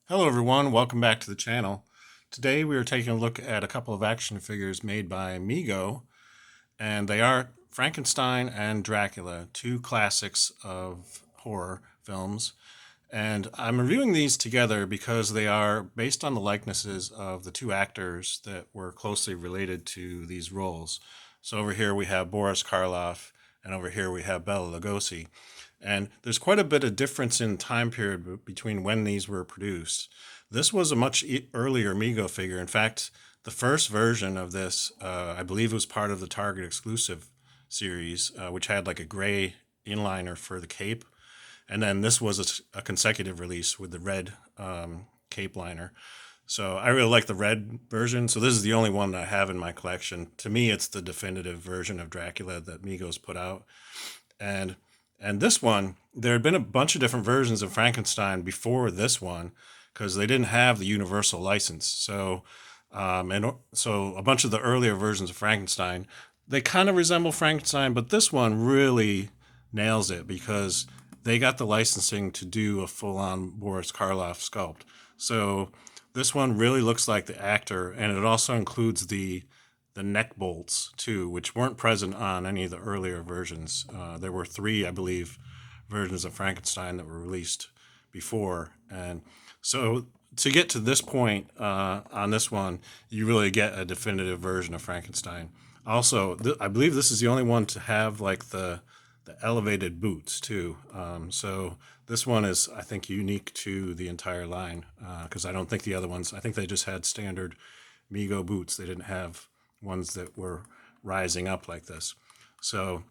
Hello everyone, welcome back to the channel. Today we are taking a look at a couple of action figures made by Mego, and they are Frankenstein and Dracula, two classics of horror films. And I'm reviewing these together because they are based on the likenesses of the two actors that were closely related to these roles. So over here we have Boris Karloff, and over here we have Bela Lugosi. And there's quite a bit of difference in time period between when these were produced. This was a much earlier Mego figure. In fact, the first version of this, I believe, was part of the Target exclusive series, which had like a gray inliner for the cape. And then this was a consecutive release with the red cape liner. So I really like the red version. So this is the only one that I have in my collection. To me, it's the definitive version of Dracula that Mego's put out. And this one, there had been a bunch of different versions of Frankenstein before this one because they didn't have the universal license. So a bunch of the earlier versions of Frankenstein, they kind of resemble Frankenstein, but this one really nails it because they got the licensing to do a full-on Boris Karloff sculpt. So this one really looks like the actor, and it also includes the neck bolts too, which weren't present on any of the earlier versions. There were three, I believe, versions of Frankenstein that were released before, and so to get to this point on this one, you really get a definitive version of Frankenstein. Also, I believe this is the only one to have like the elevated boots too. So this one is, I think, unique to the entire line because I don't think the other ones. I think they just had standard Mego boots. They didn't have ones that were rising up like this. So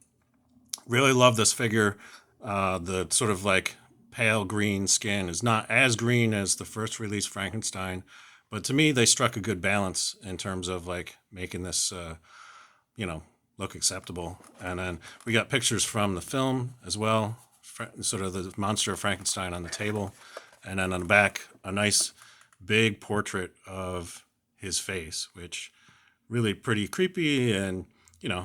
really love this figure. The sort of like pale green skin is not as green as the first release Frankenstein, but to me they struck a good balance in terms of like making this look acceptable. And then we got pictures from the film as well, sort of the monster of Frankenstein on the table, and then on the back a nice big portrait of his face, which really pretty creepy and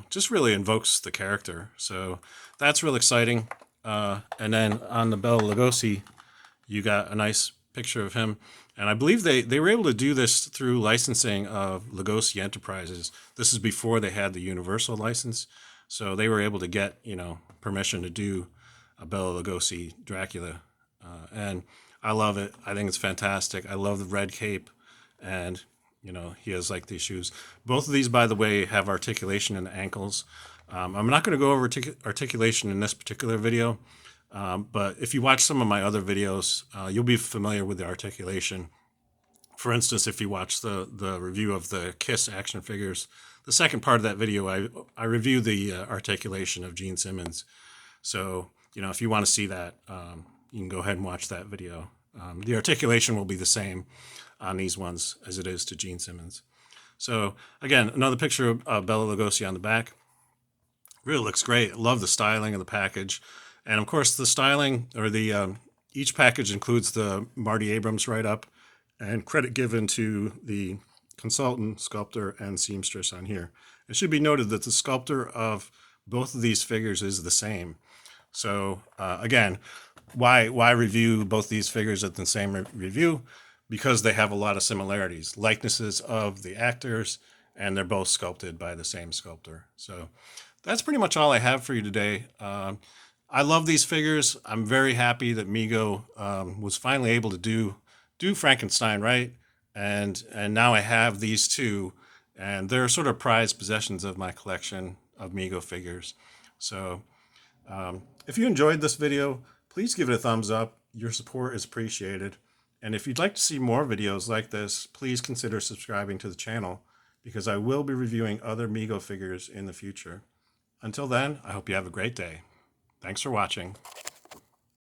just really invokes the character. So that's real exciting. And then on the Bela Lugosi, you got a nice picture of him, and I believe they were able to do this through licensing of Lugosi Enterprises. This is before they had the Universal license, so they were able to get permission to do a Bela Lugosi Dracula, and I love it. I think it's fantastic. I love the red cape, and he has like these shoes. Both of these, by the way, have articulation in the ankles. I'm not going to go over articulation in this particular video, but if you watch some of my other videos, you'll be familiar with the articulation. For instance, if you watch the review of the Kiss action figures, the second part of that video, I review the articulation of Gene Simmons. So, if you want to see that, you can go ahead and watch that video. The articulation will be the same on these ones as it is to Gene Simmons. So again, another picture of Bela Lugosi on the back. Really looks great. Love the styling of the package. And of course the styling, or the each package includes the Marty Abrams write-up and credit given to the consultant, sculptor, and seamstress on here. It should be noted that the sculptor of both of these figures is the same. So again, why review both these figures at the same review? Because they have a lot of similarities, likenesses of the actors, and they're both sculpted by the same sculptor. So that's pretty much all I have for you today. I love these figures. I'm very happy that Mego was finally able to do Frankenstein right, and now I have these two, and they're sort of prized possessions of my collection of Mego figures. So if you enjoyed this video, please give it a thumbs up. Your support is appreciated. And if you'd like to see more videos like this, please consider subscribing to the channel because I will be reviewing other Mego figures in the future. Until then, I hope you have a great day. Thanks for watching.